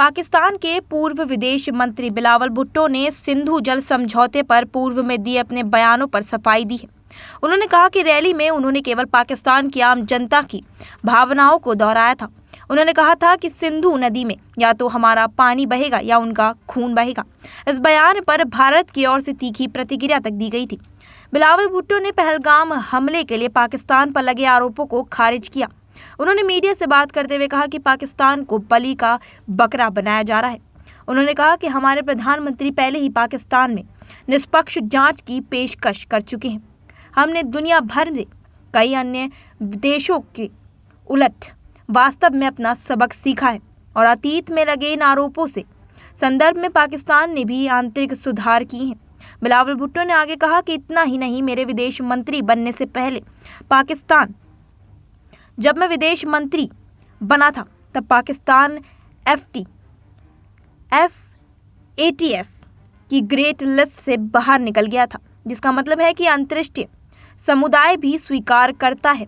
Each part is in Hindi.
पाकिस्तान के पूर्व विदेश मंत्री बिलावल भुट्टो ने सिंधु जल समझौते पर पूर्व में दिए अपने बयानों पर सफाई दी है। उन्होंने कहा कि रैली में उन्होंने केवल पाकिस्तान की आम जनता की भावनाओं को दोहराया था। उन्होंने कहा था कि सिंधु नदी में या तो हमारा पानी बहेगा या उनका खून बहेगा। इस बयान पर भारत की ओर से तीखी प्रतिक्रिया तक दी गई थी। बिलावल भुट्टो ने पहलगाम हमले के लिए पाकिस्तान पर लगे आरोपों को खारिज किया। उन्होंने मीडिया से बात करते हुए कहा कि पाकिस्तान को बलि का बकरा बनाया जा रहा है। उन्होंने कहा कि हमारे प्रधानमंत्री पहले ही पाकिस्तान में निष्पक्ष जांच की पेशकश कर चुके हैं। हमने दुनिया भर में कई अन्य देशों के उलट वास्तव में अपना सबक सीखा है और अतीत में लगे इन आरोपों से संदर्भ में पाकिस्तान ने भी आंतरिक सुधार किए हैं। बिलावल भुट्टो ने आगे कहा कि इतना ही नहीं, मेरे विदेश मंत्री बनने से पहले पाकिस्तान, जब मैं विदेश मंत्री बना था तब पाकिस्तान FATF की ग्रेट लिस्ट से बाहर निकल गया था, जिसका मतलब है कि अंतर्राष्ट्रीय समुदाय भी स्वीकार करता है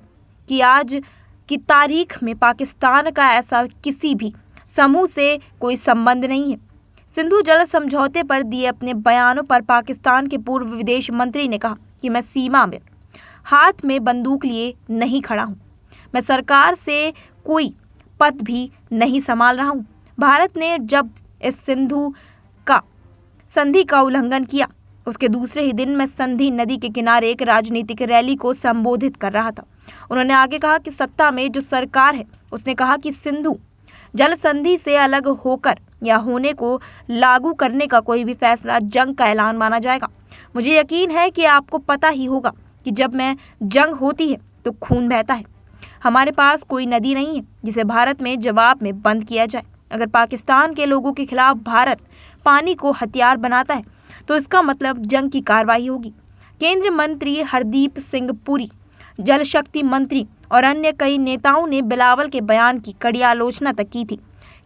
कि आज की तारीख में पाकिस्तान का ऐसा किसी भी समूह से कोई संबंध नहीं है। सिंधु जल समझौते पर दिए अपने बयानों पर पाकिस्तान के पूर्व विदेश मंत्री ने कहा कि मैं सीमा में हाथ में बंदूक लिए नहीं खड़ा हूं। मैं सरकार से कोई पद भी नहीं संभाल रहा हूं। भारत ने जब इस संधि का उल्लंघन किया, उसके दूसरे ही दिन मैं संधि नदी के किनारे एक राजनीतिक रैली को संबोधित कर रहा था। उन्होंने आगे कहा कि सत्ता में जो सरकार है उसने कहा कि सिंधु जल संधि से अलग होकर या होने को लागू करने का कोई भी फैसला जंग का ऐलान माना जाएगा। मुझे यकीन है कि आपको पता ही होगा कि जब में जंग होती है तो खून बहता है। हमारे पास कोई नदी नहीं है जिसे भारत में जवाब में बंद किया जाए। अगर पाकिस्तान के लोगों के खिलाफ भारत पानी को हथियार बनाता है तो इसका मतलब जंग की कार्रवाई होगी। केंद्रीय मंत्री हरदीप सिंह पुरी, जल शक्ति मंत्री और अन्य कई नेताओं ने बिलावल के बयान की कड़ी आलोचना तक की थी।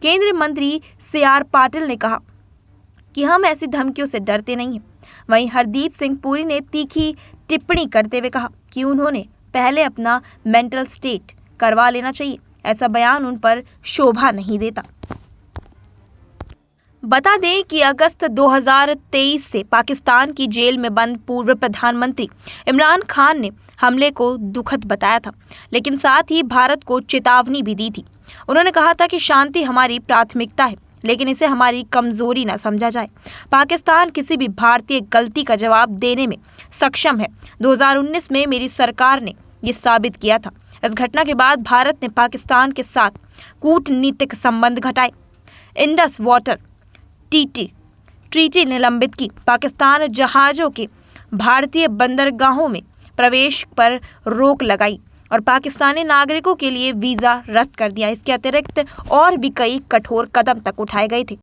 केंद्रीय मंत्री CR पाटिल ने कहा कि हम ऐसी धमकियों से डरते नहीं हैं। वहीं हरदीप सिंह पुरी ने तीखी टिप्पणी करते हुए कहा कि उन्होंने पहले अपना मेंटल स्टेट करवा लेना चाहिए। ऐसा बयान उन पर शोभा नहीं देता। बता दें कि अगस्त 2023 से पाकिस्तान की जेल में बंद पूर्व प्रधानमंत्री इमरान खान ने हमले को दुखद बताया था, लेकिन साथ ही भारत को चेतावनी भी दी थी। उन्होंने कहा था कि शांति हमारी प्राथमिकता है, लेकिन इसे हमारी कमजोरी न समझा जाए। पाकिस्तान किसी भी भारतीय गलती का जवाब देने में सक्षम है। 2019 में मेरी सरकार ने ये साबित किया था। इस घटना के बाद भारत ने पाकिस्तान के साथ कूटनीतिक संबंध घटाए, इंडस वाटर ट्रीटी निलंबित की, पाकिस्तान जहाज़ों के भारतीय बंदरगाहों में प्रवेश पर रोक लगाई और पाकिस्तानी नागरिकों के लिए वीज़ा रद्द कर दिया। इसके अतिरिक्त और भी कई कठोर कदम तक उठाए गए थे।